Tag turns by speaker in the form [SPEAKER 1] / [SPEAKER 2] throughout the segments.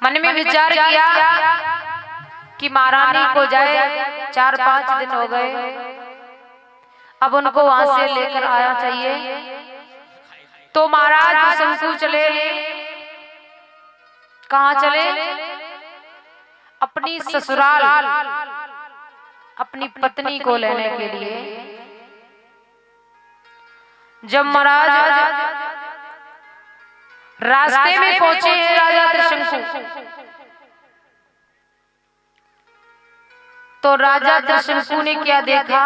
[SPEAKER 1] मन में विचार किया कि महारानी को जाए 4-5 दिन हो गए, अब उनको वहां से लेकर आया चाहिए। तो महाराज शंकु चले। कहाँ चले? अपनी ससुराल, अपनी पत्नी को लेने के लिए। जब महाराज रास्ते में पहुंचे हैं राजा त्रिशंकु, तो राजा त्रिशंकु ने क्या देखा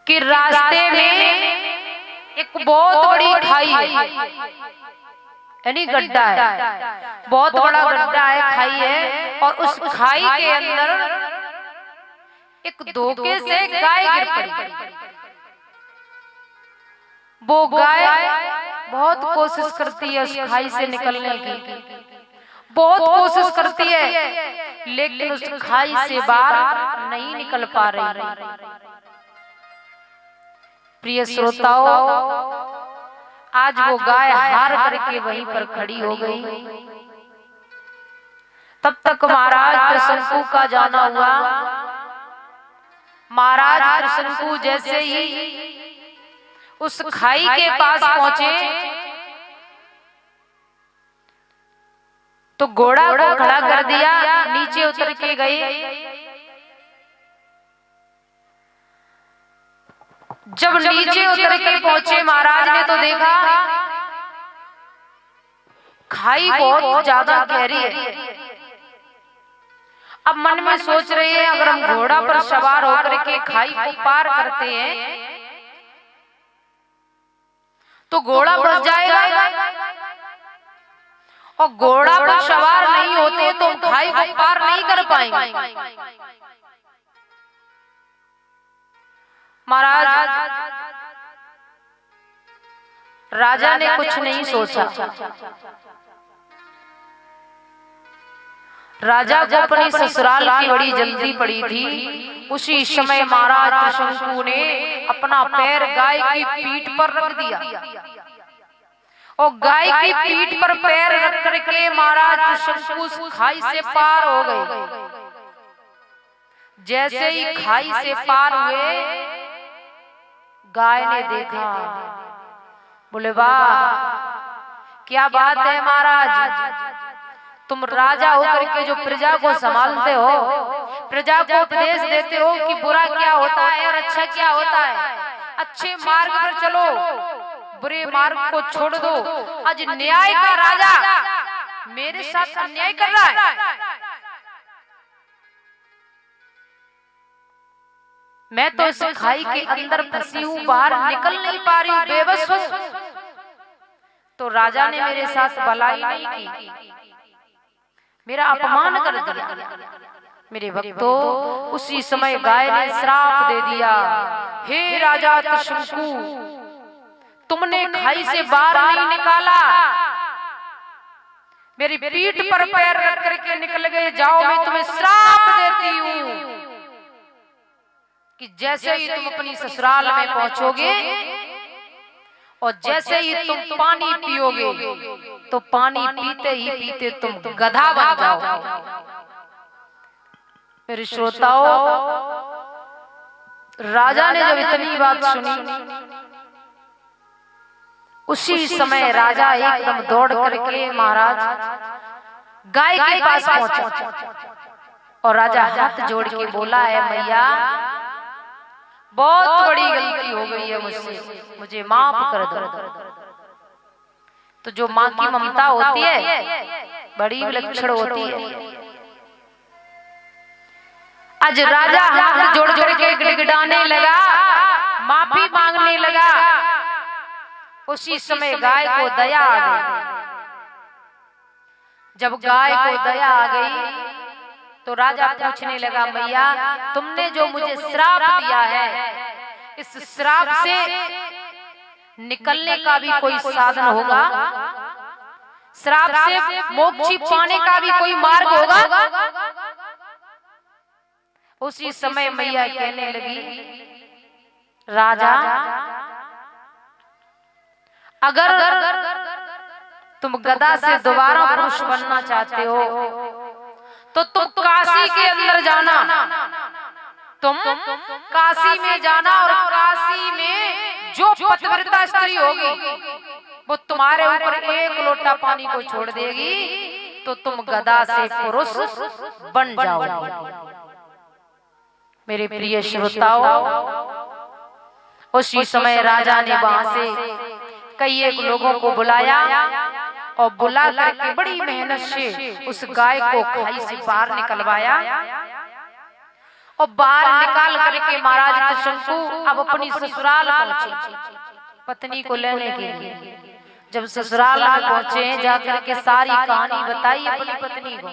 [SPEAKER 1] कि रास्ते में एक बहुत बड़ी खाई है, यानी गड्ढा है, बहुत बड़ा गड्ढा है, खाई है। और उस खाई के अंदर एक धोखे से गाय गिर पड़ी। वो गाय बहुत कोशिश करती है उस खाई से निकलने की, बहुत कोशिश करती है, लेकिन उस खाई से बाहर नहीं निकल पा रही। प्रिय श्रोताओं, आज वो गाय हार करके वहीं पर खड़ी हो गई। तब तक महाराज त्रिशंकु का जाना हुआ। महाराज त्रिशंकु जैसे ही उस खाई के पास पहुंचे तो घोड़ा को खड़ा कर दिया, नीचे उतर के गए। जब नीचे उतर के पहुंचे महाराज ने तो देखा खाई बहुत ज्यादा गहरी है। अब मन में सोच रहे हैं, अगर हम घोड़ा पर सवार होकर के खाई को पार करते हैं तो घोड़ा फंस जाएगा, और घोड़ा पर सवार नहीं होते तो हम खाई को पार नहीं कर पाएंगे। महाराज राजा ने कुछ नहीं सोचा। राजा को अपनी ससुराल की बड़ी जल्दी पड़ी थी। उसी समय महाराज त्रिशंकु ने अपना पैर गाय की पीठ पर रख दिया, और गाय की पीठ पर पैर रख करके महाराज त्रिशंकु खाई से पार हो गए। जैसे ही खाई से पार हुए, गाय ने देखा, बोले वाह क्या बात है महाराज, तुम राजा होकर के जो प्रजा को संभालते हो, प्रजा को उपदेश देते हो कि बुरा क्या होता है और अच्छा क्या होता है, अच्छे मार्ग पर चलो, बुरे मार्ग को छोड़ दो। आज न्याय का राजा मेरे साथ अन्याय कर रहा है, मैं तो इस खाई के अंदर फंसी हूँ, बाहर निकल नहीं पा रही हूँ, बेबस हूँ। तो राजा ने मेरे साथ भलाई नहीं की, मेरा अपमान कर दिया। मेरे भक्तों, उसी समय गाय ने श्राप दे दिया, हे राजा त्रिशंकु, तुमने खाई से बाहर नहीं निकाला, मेरी पीठ पर पैर रख करके निकल गए, जाओ मैं तुम्हें श्राप देती हूँ कि जैसे ही तुम अपनी ससुराल में पहुंचोगे और जैसे ही तुम पानी पियोगे तो पानी पीते ही पीते तुम गधा बन जाओगे। मेरे श्रोताओं, राजा ने जब इतनी बात सुनी, उसी समय राजा एकदम दौड़ करके महाराज गाय के पास पहुंचा, और राजा हाथ जोड़ के बोला है, मैया बहुत बड़ी गलती हो गई है मुझसे, मुझे माफ कर दो। तो जो माँ की ममता होती है बड़ी विलक्षण होती है। आज राजा हाथ जोड़ करके गिड़गिड़ाने लगा, माफी मांगने लगा। उसी समय गाय को दया आ गई। जब गाय को दया आ गई तो राजा पूछने लगा, मैया तुमने जो मुझे श्राप दिया है, इस श्राप से निकलने का भी कोई साधन होगा? श्राप से मोक्ष पाने का भी कोई मार्ग होगा? उसी समय मैया कहने लगी, राजा अगर तुम गदा से दोबारा पुरुष बनना चाहते हो तो तुम काशी के अंदर जाना, तुम काशी में जाना और काशी में जो पतिव्रता स्त्री होगी वो तुम्हारे ऊपर एक लोटा पानी को छोड़ देगी तो तुम गदा से पुरुष बन जाओगे। मेरे प्रिय श्रोताओं, उसी समय राजा ने वहां से कई एक लोगों को बुलाया और बुला करके बड़ी मेहनत से उस गाय को खाई से बाहर निकलवाया और बाहर निकाल करके महाराज त्रिशंकु अब अपनी ससुराल पहुंचे पत्नी को लेने के लिए। जब ससुराल में पहुंचे जाकर के सारी कहानी बताई अपनी पत्नी को,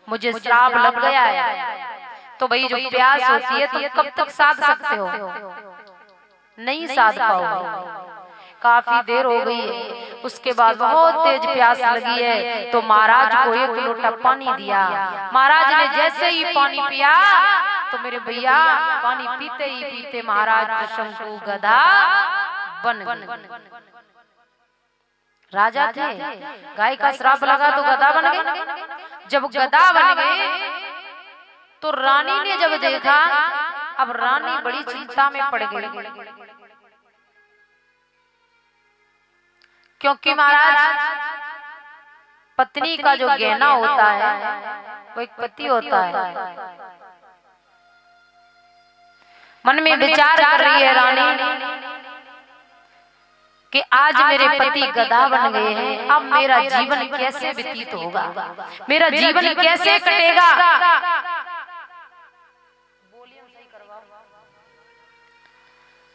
[SPEAKER 1] मुझे श्राप लग गया है। तो भाई जो प्यास होती है तुम कब तक साध सकते हो, नहीं साध पाओगे, काफी देर हो गई है। उसके बाद बहुत तेज प्यास लगी है तो महाराज को एक लोटा पानी दिया। महाराज ने जैसे ही पानी पिया तो मेरे भैया पानी पीते ही पीते महाराज त्रिशंकु गधा बन गए। राजा थे, गाय का श्राप लगा तो गधा बन गए। जब गधा बन गए तो रानी ने जब देखा, अब रानी बड़ी चिंता में पड़ गई क्योंकि महाराज पत्नी का जो गहना होता है वो एक पति होता है। मन में विचार कर रही है रानी कि आज मेरे पति गधा बन गए हैं, अब मेरा जीवन कैसे व्यतीत होगा, मेरा जीवन कैसे कटेगा।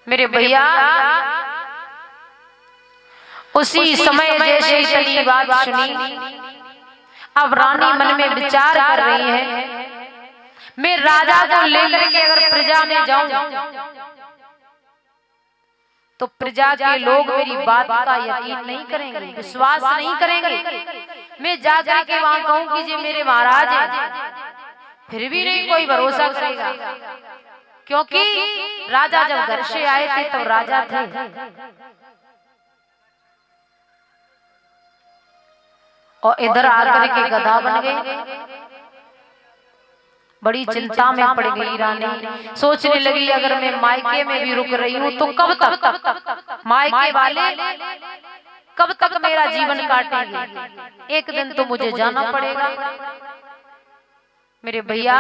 [SPEAKER 1] मेरे भैया उसी समय जैसे इतनी बात सुनी, अब रानी मन में विचार कर रही है मैं राजा को लेकर के अगर प्रजा में जाऊं तो प्रजा के लोग मेरी बात का यकीन नहीं करेंगे, विश्वास नहीं करेंगे। मैं जाकर के वहां कहूं कि जी मेरे महाराज हैं, फिर भी नहीं कोई भरोसा करेगा क्योंकि राजा जब घर से आए थे तब राजा थे। और इधर आकर के गधा बन गए। बड़ी चिंता में पड़ गई रानी, सोचने लगी अगर मैं मायके में भी रुक रही हूँ तो कब तक मायके वाले कब तक मेरा जीवन काटेंगे, एक दिन तो मुझे जाना पड़ेगा। मेरे भैया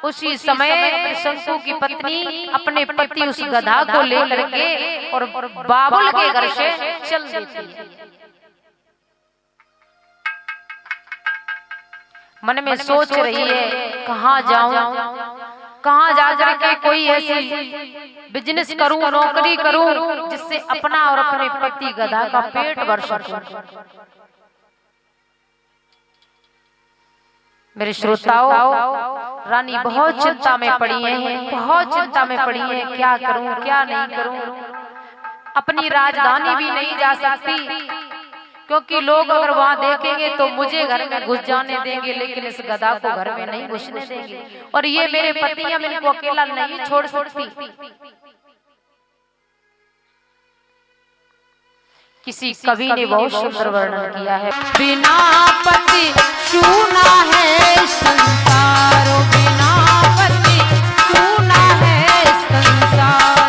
[SPEAKER 1] उसी समय त्रिशंकु की पत्नी अपने पति उस गधा को लेकर के और बाबुल के घर से चल देती है। मन में सोच रही है कहाँ जाऊं, कहाँ जाकर के कोई ऐसी बिजनेस करूं, नौकरी करूं जिससे अपना और अपने पति गधा का पेट भर सकूं। मेरे श्रोताओं, रानी बहुत चिंता में पड़ी है, बहुत चिंता में पड़ी है, क्या करूं क्या नहीं करूं। अपनी राजधानी भी नहीं जा सकती क्योंकि लोग अगर वहां देखेंगे तो मुझे घर में घुस जाने देंगे लेकिन इस गधा को घर में नहीं घुसने देंगे, और ये मेरे पति हैं, मैं इनको अकेला नहीं छोड़ सकती। किसी कवि ने बहुत सुंदर वर्णन किया है, बिना पति सूना है संसार, बिना पति सूना है संसार।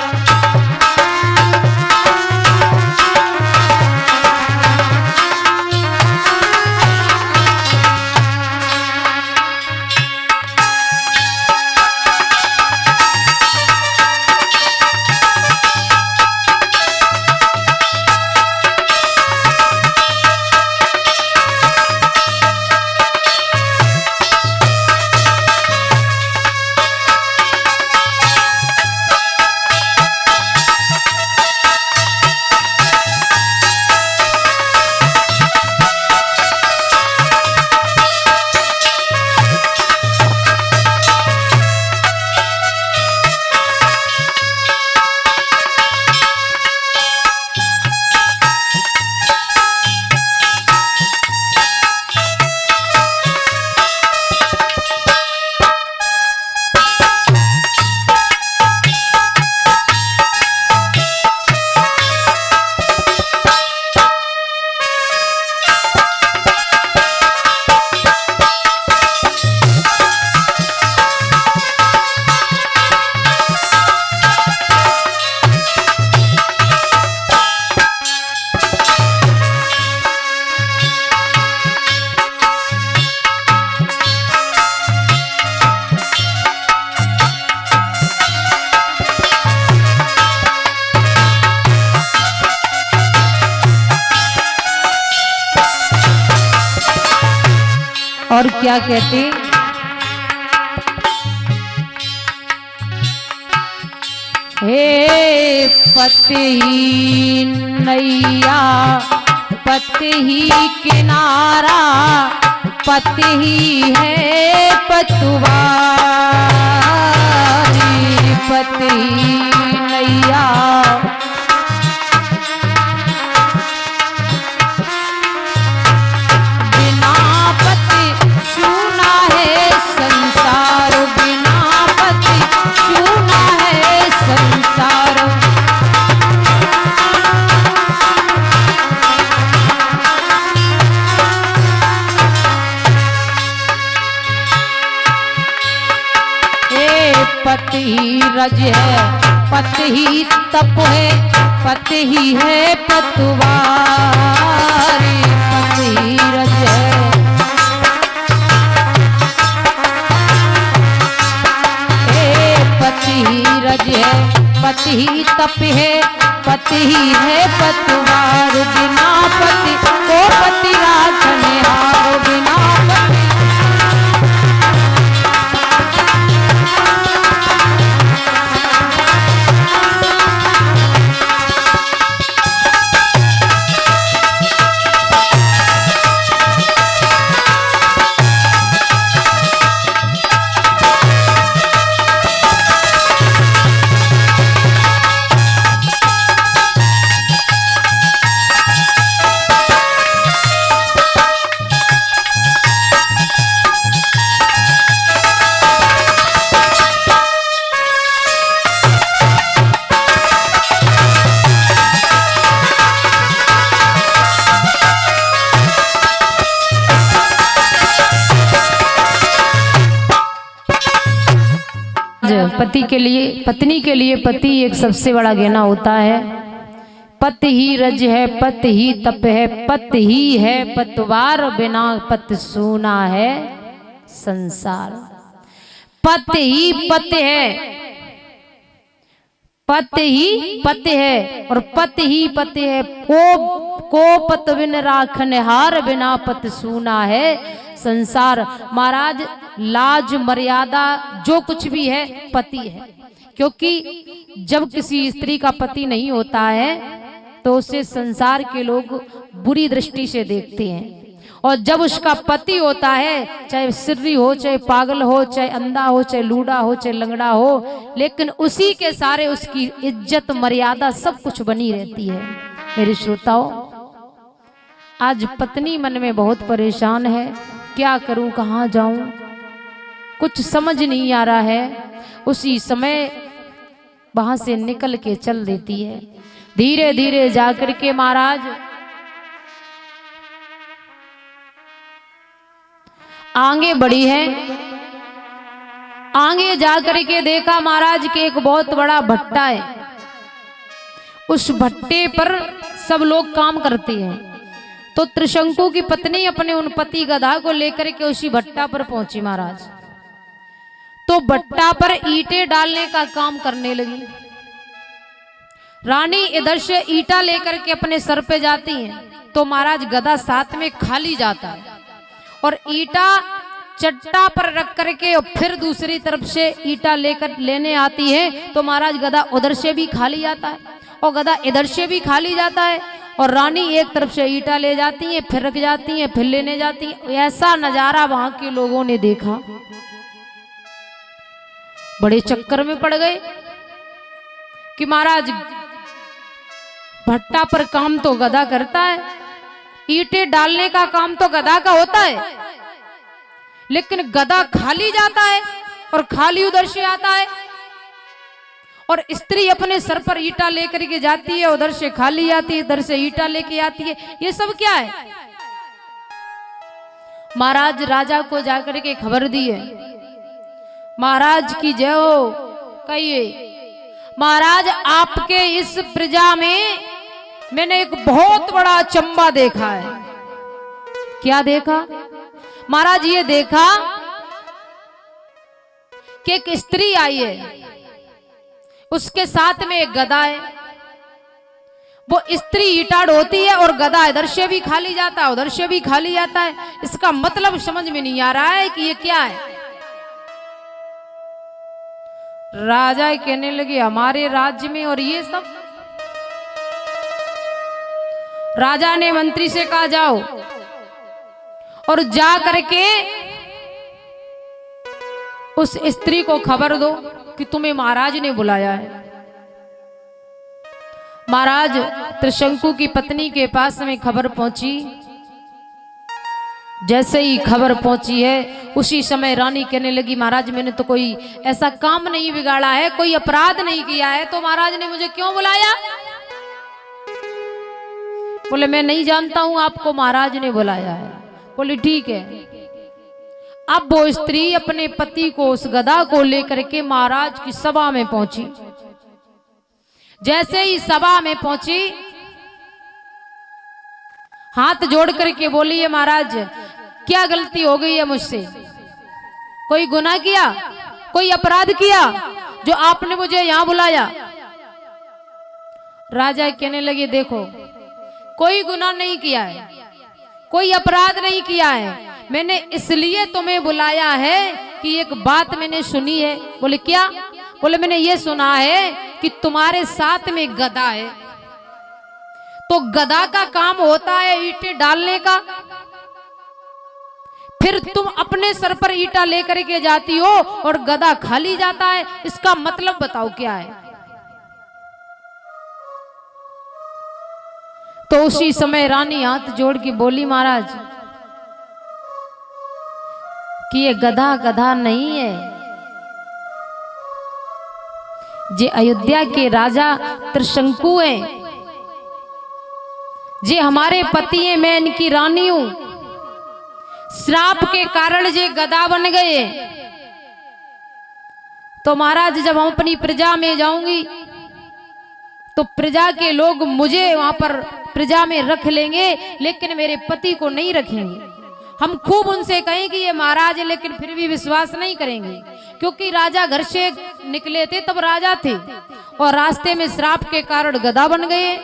[SPEAKER 1] और क्या कहते, हे पति ही नैया पति ही किनारा पति ही है पतवारी, पति ही नैया बिना पति सूना है संसार, बिना पति सूना है संसार। पति ही रज है पति ही तप है पति ही है पतवारी, पति ही रज है पति ही रज है पति ही तप है पति ही है पतवार, बिना पति को पति राखने हार, बिना पति पति के लिए पत्नी के लिए पति एक सबसे बड़ा गहना होता है। पति ही रज है पति ही तप है पति ही है पतवार, बिना पति सूना है संसार। पति ही पति है पति ही पति है और पति ही पति है, को पत बिन राखने हार, बिना पति सूना है संसार। महाराज लाज मर्यादा जो कुछ भी है पति है, क्योंकि जब किसी स्त्री का पति नहीं होता है तो उसे संसार के लोग बुरी दृष्टि से देखते हैं, और जब उसका पति होता है, चाहे सिर्री हो, चाहे पागल हो, चाहे अंधा हो, चाहे लूडा हो, चाहे लंगड़ा हो, लेकिन उसी के सारे उसकी इज्जत मर्यादा सब कुछ बनी रहती है। मेरे श्रोताओं, आज पत्नी मन में बहुत परेशान है, क्या करूं, कहाँ जाऊं, कुछ समझ नहीं आ रहा है। उसी समय वहां से निकल के चल देती है। धीरे धीरे जाकर के महाराज आगे बढ़ी है। आगे जाकर के देखा महाराज के एक बहुत बड़ा भट्टा है। उस भट्टे पर सब लोग काम करते हैं। तो त्रिशंकु की पत्नी अपने उन पति गधा को लेकर के उसी भट्टा पर पहुंची महाराज। तो भट्टा पर ईंटें डालने का काम करने लगी। रानी इधर से ईंटा लेकर के अपने सर पे जाती है, तो महाराज गधा साथ में खाली जाता है, और ईंटा चट्टा पर रख करके और फिर दूसरी तरफ से ईंटा लेकर लेने आती है, तो महाराज गधा उधर से भी खाली जाता है और गधा इधर से भी खाली जाता है, और रानी एक तरफ से ईंटा ले जाती है, फिर रख जाती है, फिर लेने जाती है। ऐसा नजारा वहां के लोगों ने देखा, बड़े चक्कर में पड़ गए कि महाराज भट्टा पर काम तो गधा करता है, ईंटें डालने का काम तो गधा का होता है, लेकिन गधा खाली जाता है और खाली उधर से आता है, और स्त्री अपने सर पर ईंटा लेकर के जाती है, उधर से खाली आती है, इधर से ईंटा लेके आती है। ये सब क्या है? महाराज राजा को जाकर के खबर दी है। महाराज की जय हो। कहिए, महाराज आपके इस प्रजा में मैंने एक बहुत बड़ा अचंबा देखा है। क्या देखा? महाराज ये देखा कि एक स्त्री आई है, उसके साथ में एक गधा है। वो स्त्री ईटाड़ होती है और गधा इधर से भी खाली जाता है उधर से भी खाली जाता है। इसका मतलब समझ में नहीं आ रहा है कि ये क्या है। राजा कहने लगे हमारे राज्य में और ये सब। राजा ने मंत्री से कहा जाओ और जा करके उस स्त्री को खबर दो कि तुम्हें महाराज ने बुलाया है। महाराज त्रिशंकु की पत्नी के पास में खबर पहुंची। जैसे ही खबर पहुंची है उसी समय रानी कहने लगी महाराज मैंने तो कोई ऐसा काम नहीं बिगाड़ा है, कोई अपराध नहीं किया है, तो महाराज ने मुझे क्यों बुलाया? बोले मैं नहीं जानता हूं आपको महाराज ने बुलाया है। बोले ठीक है। अब वो स्त्री अपने पति को उस गधा को लेकर के महाराज की सभा में पहुंची। जैसे ही सभा में पहुंची हाथ जोड़ करके बोली है महाराज क्या गलती हो गई है मुझसे? कोई गुनाह किया, कोई अपराध किया जो आपने मुझे यहां बुलाया? राजा कहने लगे देखो कोई गुनाह नहीं किया है, कोई अपराध नहीं किया है, मैंने इसलिए तुम्हें बुलाया है कि एक बात मैंने सुनी है। बोले क्या? बोले मैंने ये सुना है कि तुम्हारे साथ में गधा है, तो गधा का काम होता है ईंटें डालने का, फिर तुम अपने सर पर ईंटा लेकर के जाती हो और गधा खाली जाता है, इसका मतलब बताओ क्या है? तो उसी समय रानी हाथ जोड़ के बोली महाराज कि ये गधा गधा नहीं है, जे अयोध्या के राजा त्रिशंकु हैं, जे हमारे पति हैं, मैं इनकी रानी हूं। श्राप के कारण जे गधा बन गए, तो महाराज जब हम अपनी प्रजा में जाऊंगी तो प्रजा के लोग मुझे वहां पर प्रजा में रख लेंगे, लेकिन मेरे पति को नहीं रखेंगे। हम खूब उनसे कहें कि ये महाराज है, लेकिन फिर भी विश्वास नहीं करेंगे, क्योंकि राजा घर से निकले थे तब राजा थे और रास्ते में श्राप के कारण गधा बन गए,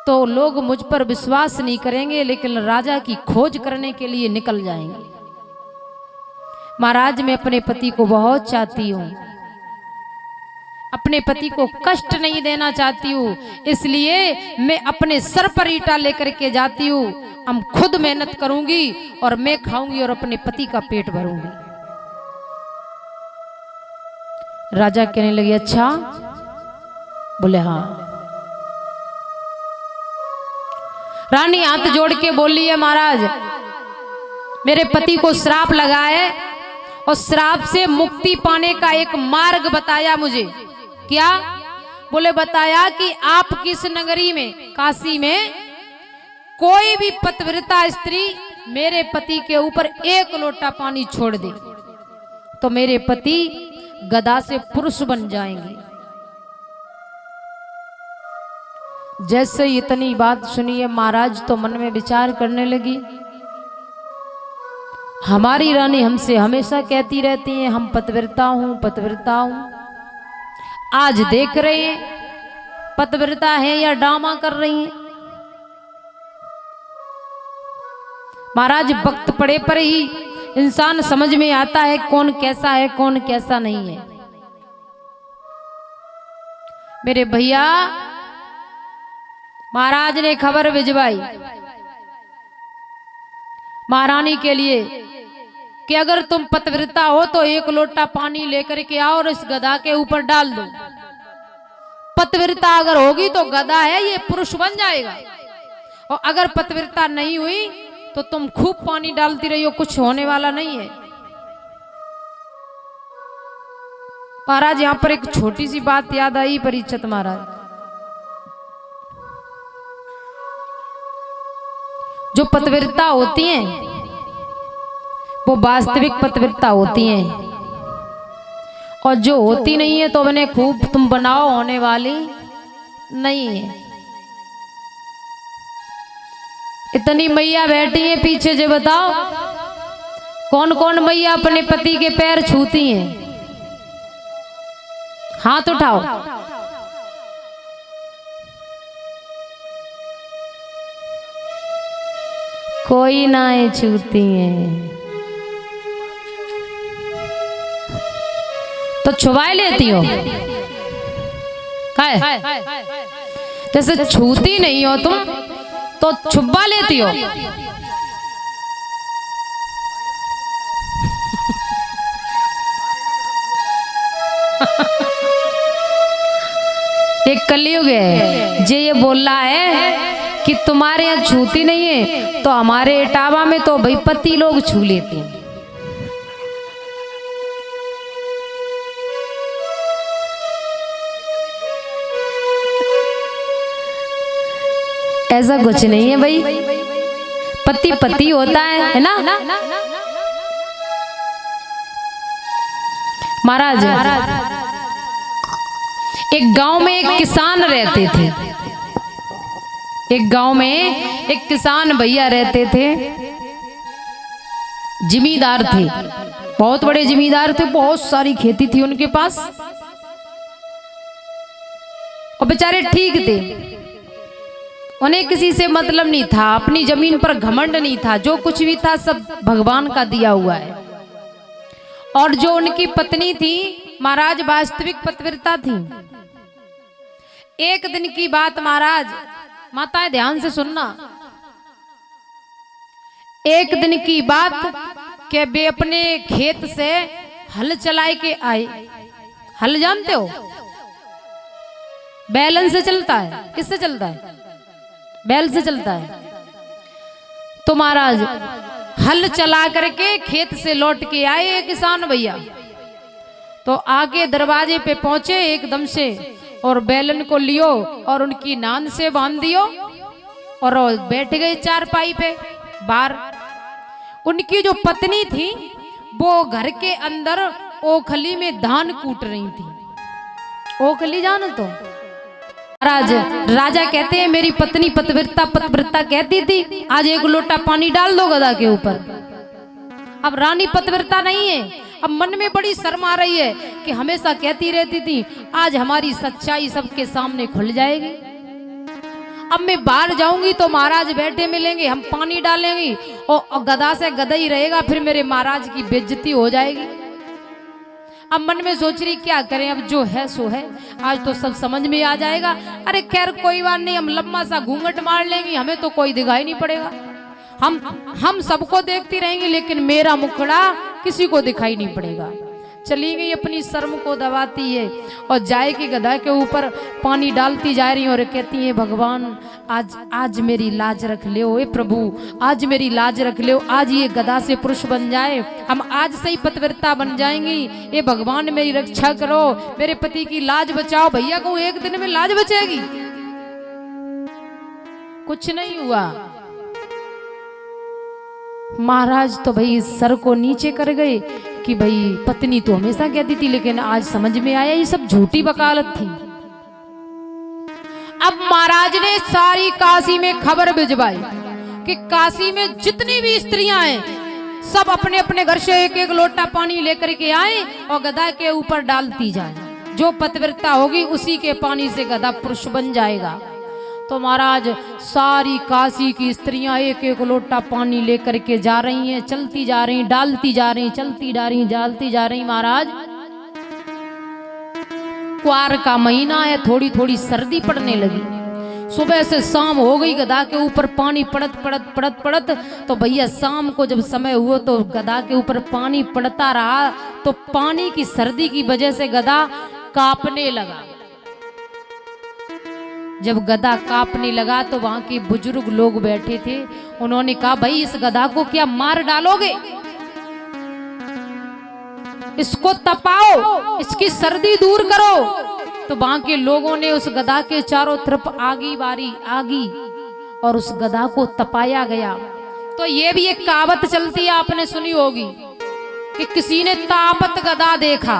[SPEAKER 1] तो लोग मुझ पर विश्वास नहीं करेंगे, लेकिन राजा की खोज करने के लिए निकल जाएंगे। महाराज मैं अपने पति को बहुत चाहती हूं, अपने पति को कष्ट नहीं देना चाहती हूँ, इसलिए मैं अपने सर पर ईंटा लेकर के जाती हूँ। हम खुद मेहनत करूंगी और मैं खाऊंगी और अपने पति का पेट भरूंगी। राजा कहने लगे अच्छा? बोले हाँ। रानी हाथ जोड़ के बोली है महाराज मेरे पति को श्राप लगा है और श्राप से मुक्ति पाने का एक मार्ग बताया मुझे। क्या? बोले बताया कि आप किस नगरी में, काशी में, कोई भी पतिव्रता स्त्री मेरे पति के ऊपर एक लोटा पानी छोड़ दे तो मेरे पति गधा से पुरुष बन जाएंगे। जैसे इतनी बात सुनिए महाराज तो मन में विचार करने लगी, हमारी रानी हमसे हमेशा कहती रहती है हम पतिव्रता हूं पतिव्रता हूं, आज देख रहे हैं पतिव्रता है या ड्रामा कर रही हैं। महाराज वक्त पड़े पर ही इंसान समझ में आता है कौन कैसा है कौन कैसा नहीं है। मेरे भैया महाराज ने खबर भिजवाई महारानी के लिए कि अगर तुम पतिव्रता हो तो एक लोटा पानी लेकर के आओ और इस गधा के ऊपर डाल दो। पतिव्रता अगर होगी तो गधा है ये पुरुष बन जाएगा, और अगर पतिव्रता नहीं हुई तो तुम खूब पानी डालती रही हो, कुछ होने वाला नहीं है। महाराज यहां पर एक छोटी सी बात याद आई परीक्षित महाराज, जो पतिव्रता होती हैं वो वास्तविक पतिव्रता होती हैं, और जो होती नहीं है तो उन्हें खूब तुम बनाओ होने वाली नहीं है। इतनी मैया बैठी हैं पीछे, जो बताओ कौन कौन मैया अपने पति के पैर छूती हैं? हाथ उठाओ। कोई ना छूती है तो छुपा लेती हो जैसे छूती नहीं हो तुम तो छुपा लेती हो। एक कलयुग है जे ये बोल रहा है कि तुम्हारे यहाँ छूती नहीं है तो हमारे इटावा में तो भाई पति लोग छू लेते हैं। ऐसा कुछ नहीं है भाई, पति पति होता है ना। महाराज एक गांव में एक किसान रहते थे, एक गांव में एक किसान भैया रहते थे, जिमीदार थे, बहुत बड़े जिमीदार थे, बहुत सारी खेती थी उनके पास और बेचारे ठीक थे, उन्हें किसी से मतलब नहीं था, अपनी जमीन पर घमंड नहीं था, जो कुछ भी था सब भगवान का दिया हुआ है। और जो उनकी पत्नी थी महाराज वास्तविक पतिव्रता थी। एक दिन की बात महाराज, माताएं ध्यान से सुनना, एक दिन की बात के वे अपने खेत से हल चलाए के आए। हल जानते हो बैलन से चलता है, किससे चलता है? बैल से चलता है। तो महाराज हल चला करके खेत से लौट के आए किसान भैया, तो आगे दरवाजे पे पहुंचे एकदम से और बैलन को लियो और उनकी नान से बांध दियो और बैठ गए चारपाई पे बाहर। उनकी जो पत्नी थी वो घर के अंदर ओखली में धान कूट रही थी। ओखली जानो तो महाराज, राजा कहते हैं मेरी पत्नी पतिव्रता कहती थी आज एक लोटा पानी डाल दो गधा के ऊपर। अब रानी पतिव्रता नहीं है, अब मन में बड़ी शर्म आ रही है कि हमेशा कहती रहती थी आज हमारी सच्चाई सबके सामने खुल जाएगी। अब मैं बाहर जाऊंगी तो महाराज बैठे मिलेंगे, हम पानी डालेंगे और गधा से गधा ही रहेगा, फिर मेरे महाराज की बेइज्जती हो जाएगी। अब मन में सोच रही क्या करें, अब जो है सो है, आज तो सब समझ में आ जाएगा। अरे खैर कोई बात नहीं, हम लंबा सा घूंघट मार लेंगे, हमें तो कोई दिखाई नहीं पड़ेगा, हम सबको देखती रहेंगी लेकिन मेरा मुखड़ा किसी को दिखाई नहीं पड़ेगा। चली गई अपनी शर्म को दबाती है और जाए कि गधा के ऊपर पानी डालती जा रही और कहती है भगवान आज मेरी लाज रख ले, ओ प्रभु आज मेरी लाज रख ले, आज ये गधा से पुरुष बन जाए, हम आज से ही पतिव्रता बन जाएंगी, ये भगवान मेरी रक्षा करो, मेरे पति की लाज बचाओ। भैया को एक दिन में लाज बचेगी? कुछ नहीं हुआ। महाराज तो भाई सर को नीचे कर गए कि भाई पत्नी तो हमेशा कहती थी, लेकिन आज समझ में आया ये सब झूठी वकालत थी। अब महाराज ने सारी काशी में खबर भिजवाई कि काशी में जितनी भी स्त्रियां हैं सब अपने अपने घर से एक एक लोटा पानी लेकर के आए और गधा के ऊपर डालती जाए, जो पतिव्रता होगी उसी के पानी से गधा पुरुष बन जाएगा। तो महाराज सारी काशी की स्त्रियां एक एक लोटा पानी लेकर के जा रही हैं, चलती जा रही, डालती जा रही, चलती जा रही, डालती जा रही। महाराज क्वार का महीना है, थोड़ी थोड़ी सर्दी पड़ने लगी, सुबह से शाम हो गई, गधा के ऊपर पानी पड़त तो भैया शाम को जब समय हुआ तो गधा के ऊपर पानी पड़ता रहा, तो पानी की सर्दी की वजह से गधा कांपने लगा। जब गधा कांपने लगा तो वहां के बुजुर्ग लोग बैठे थे, उन्होंने कहा भाई इस गधा को क्या मार डालोगे, इसको तपाओ, इसकी सर्दी दूर करो। तो वहां के लोगों ने उस गधा के चारों तरफ आगी बारी आगी और उस गधा को तपाया गया। तो ये भी एक कहावत चलती है, आपने सुनी होगी कि किसी ने तापत गधा देखा,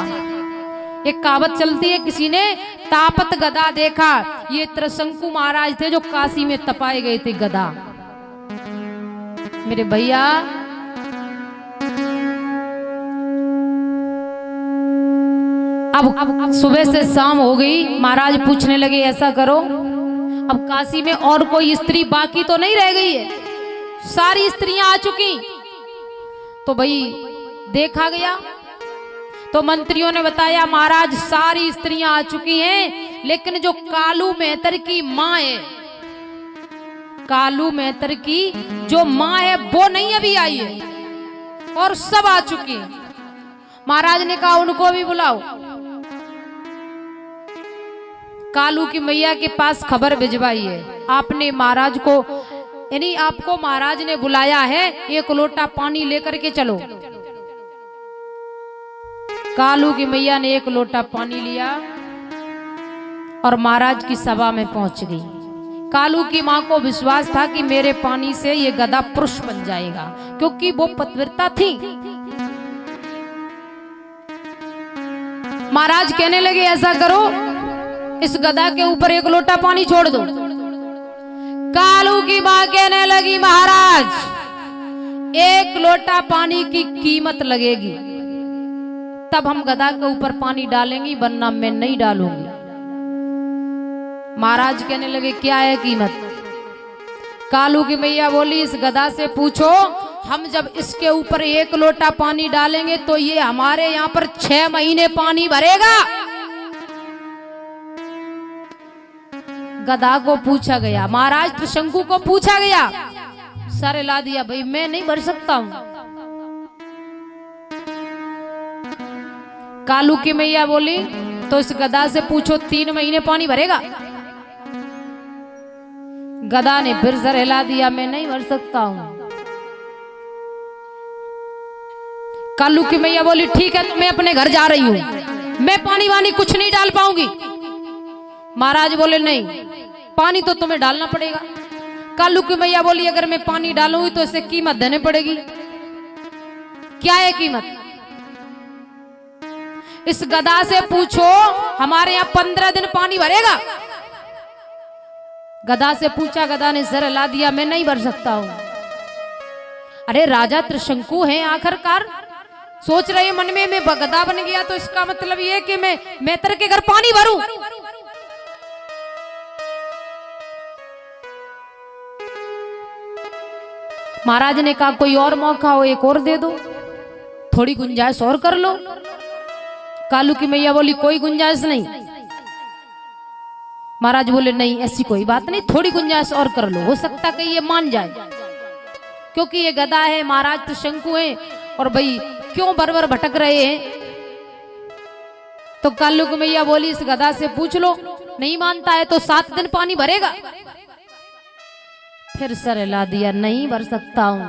[SPEAKER 1] एक कहावत चलती है किसी ने तापत गधा देखा। ये त्रिशंकु महाराज थे जो काशी में तपाए गए थे गधा। मेरे भैया अब सुबह से शाम हो गई, महाराज पूछने लगे ऐसा करो अब काशी में और कोई स्त्री बाकी तो नहीं रह गई है?
[SPEAKER 2] सारी स्त्रियां आ चुकी। तो भाई देखा गया, तो मंत्रियों ने बताया महाराज सारी स्त्रियां आ चुकी हैं, लेकिन जो कालू मेहतर की मां है, कालू मेहतर की जो मां है वो नहीं अभी आई है, और सब आ चुकी हैं। महाराज ने कहा उनको भी बुलाओ। कालू की मैया के पास खबर भिजवाई है, आपने महाराज को, यानी आपको महाराज ने बुलाया है, एक लोटा पानी लेकर के चलो। कालू की मैया ने एक लोटा पानी लिया और महाराज की सभा में पहुंच गई। कालू की मां को विश्वास था कि मेरे पानी से ये गधा पुरुष बन जाएगा, क्योंकि वो पतिव्रता थी। महाराज कहने लगे ऐसा करो, इस गधा के ऊपर एक लोटा पानी छोड़ दो। कालू की मां कहने लगी महाराज एक लोटा पानी की कीमत लगेगी, तब हम गधा के ऊपर पानी डालेंगी, वरना मैं नहीं डालूंगी। महाराज कहने लगे क्या है कीमत? कालू की मैया बोली इस गधा से पूछो, हम जब इसके ऊपर एक लोटा पानी डालेंगे तो ये हमारे यहाँ पर 6 महीने पानी भरेगा। गधा को पूछा गया, महाराज त्रिशंकु को पूछा गया, सर हिला दिया, भाई मैं नहीं भर सकता हूं। कालू की मैया बोली तो इस गधा से पूछो 3 महीने पानी भरेगा। गधा ने फिर सर हिला दिया, मैं नहीं भर सकता हूं। कालू की मैया बोली ठीक है, तो मैं अपने घर जा रही हूं, मैं पानी वानी कुछ नहीं डाल पाऊंगी। महाराज बोले नहीं, पानी तो तुम्हें डालना पड़ेगा। कालू की मैया बोली अगर मैं पानी डालूंगी तो इसे कीमत देनी पड़ेगी। क्या है कीमत? इस गधा से पूछो हमारे यहाँ 15 दिन पानी भरेगा। गधा से पूछा, गधा ने सर हिला दिया, मैं नहीं भर सकता हूं। अरे राजा त्रिशंकु हैं आखिरकार, सोच रहे मन में मैं गधा बन गया तो इसका मतलब ये कि मैं मेहतर के घर पानी भरूं। महाराज ने कहा कोई और मौका हो, एक और दे दो, थोड़ी गुंजाइश और कर लो। कालू की मैया बोली कोई गुंजाइश नहीं। महाराज बोले नहीं ऐसी कोई बात नहीं, थोड़ी गुंजाइश और कर लो, हो सकता कि ये मान जाए, क्योंकि ये गधा है, महाराज त्रिशंकु है, और भाई क्यों बरबर भटक रहे हैं। तो कालू की मैया बोली इस गधा से पूछ लो, नहीं मानता है तो 7 दिन पानी भरेगा। फिर सर हिला दिया, नहीं भर सकता हूं।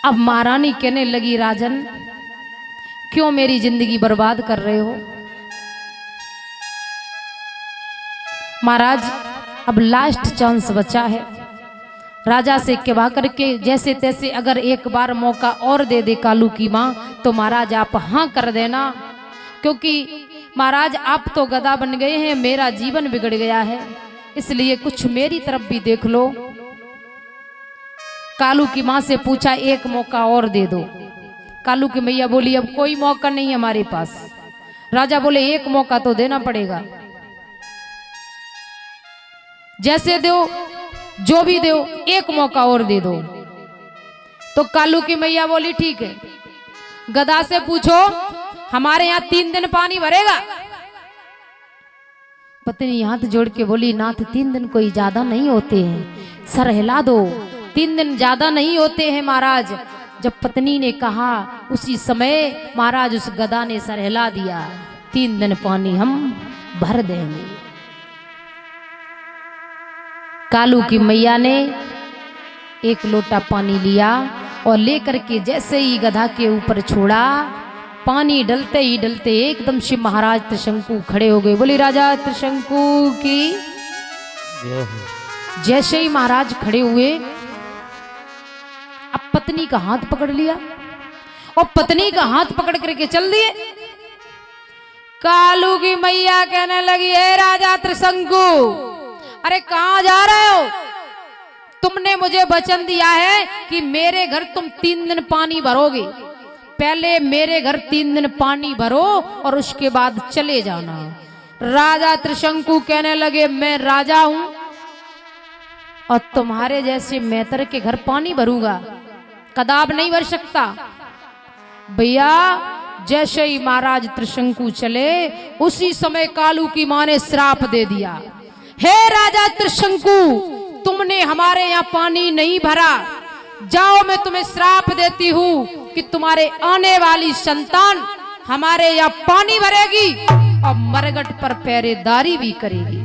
[SPEAKER 2] अब महारानी कहने लगी राजन क्यों मेरी जिंदगी बर्बाद कर रहे हो? महाराज अब लास्ट चांस बचा है, राजा से कहवा करके जैसे तैसे अगर एक बार मौका और दे दे कालू की मां, तो महाराज आप हाँ कर देना, क्योंकि महाराज आप तो गधा बन गए हैं, मेरा जीवन बिगड़ गया है, इसलिए कुछ मेरी तरफ भी देख लो। कालू की मां से पूछा एक मौका और दे दो। कालू की मैया बोली अब कोई मौका नहीं हमारे पास। राजा बोले एक मौका तो देना पड़ेगा, जैसे दो जो भी दो एक मौका और दे दो। तो कालू की मैया बोली ठीक है, गधा से पूछो हमारे यहाँ 3 दिन पानी भरेगा। पत्नी हाथ जोड़ के बोली नाथ 3 दिन कोई ज्यादा नहीं होते हैं, सर हिला दो, 3 दिन ज्यादा नहीं होते हैं महाराज। जब पत्नी ने कहा उसी समय महाराज उस गधा ने सर हिला दिया, 3 दिन पानी हम भर देंगे। कालू की मैया ने एक लोटा पानी लिया और लेकर के जैसे ही गधा के ऊपर छोड़ा, पानी डलते ही डलते एकदम से महाराज त्रिशंकु खड़े हो गए। बोली राजा त्रिशंकु की जैसे ही महाराज खड़े हुए, अब पत्नी का हाथ पकड़ लिया और पत्नी का हाथ पकड़ करके चल दिए। कालू की मैया कहने लगी हे राजा त्रिशंकु, अरे कहां जा रहे हो? तुमने मुझे वचन दिया है कि मेरे घर तुम 3 दिन पानी भरोगे, पहले मेरे घर 3 दिन पानी भरो और उसके बाद चले जाना। राजा त्रिशंकु कहने लगे मैं राजा हूं और तुम्हारे जैसे मैतर के घर पानी भरूंगा, कदाप नहीं भर सकता। भैया जैसे ही महाराज त्रिशंकु चले उसी समय कालू की मां ने श्राप दे दिया, हे राजा त्रिशंकु, तुमने हमारे यहाँ पानी नहीं भरा, जाओ मैं तुम्हें श्राप देती हूँ कि तुम्हारे आने वाली संतान हमारे यहाँ पानी भरेगी और मरघट पर पहरेदारी भी करेगी।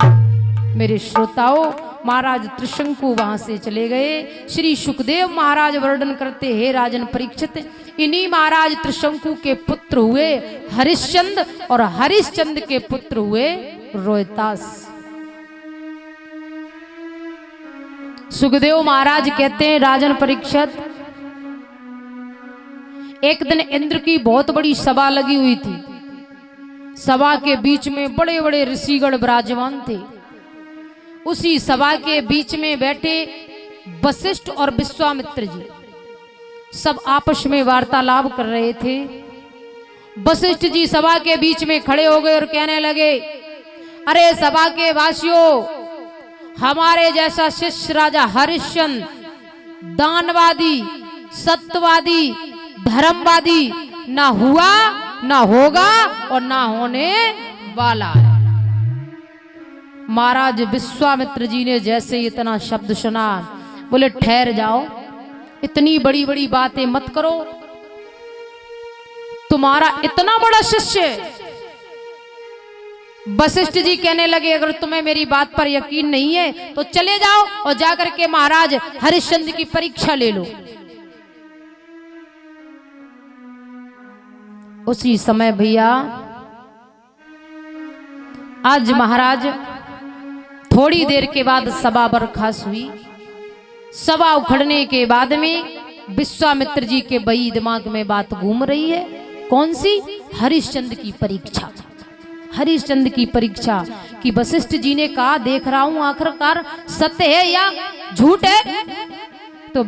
[SPEAKER 2] मेरे श्रोताओं, महाराज त्रिशंकु वहां से चले गए। श्री सुखदेव महाराज वर्णन करते, हे राजन परीक्षित, इन्हीं महाराज त्रिशंकु के पुत्र हुए हरिश्चंद्र और हरिश्चंद्र के पुत्र हुए रोहतास। सुखदेव महाराज कहते हैं, राजन परीक्षित, एक दिन इंद्र की बहुत बड़ी सभा लगी हुई थी। सभा के बीच में बड़े बड़े ऋषिगण विराजमान थे। उसी सभा के बीच में बैठे वशिष्ठ और विश्वामित्र जी सब आपस में वार्तालाप कर रहे थे। वशिष्ठ जी सभा के बीच में खड़े हो गए और कहने लगे, अरे सभा के वासियों, हमारे जैसा शिष्य राजा हरिश्चंद्र दानवादी, सत्यवादी, धर्मवादी ना हुआ, ना होगा और ना होने वाला है। महाराज विश्वामित्र जी ने जैसे इतना शब्द सुना, बोले ठहर जाओ, इतनी बड़ी बड़ी बातें मत करो। तुम्हारा इतना बड़ा शिष्य। वशिष्ठ जी कहने लगे, अगर तुम्हें मेरी बात पर यकीन नहीं है तो चले जाओ और जाकर के महाराज हरिश्चंद्र की परीक्षा ले लो। उसी समय भैया आज महाराज थोड़ी देर के बाद सभा बर्खास्त हुई। सभा उखड़ने के बाद में विश्वामित्र जी के बई दिमाग में बात घूम रही है, कौन सी? हरिश्चंद्र की परीक्षा। हरिश्चंद्र की परीक्षा कि वशिष्ठ जी ने कहा, देख रहा हूं आखिरकार सत्य है या झूठ है। तो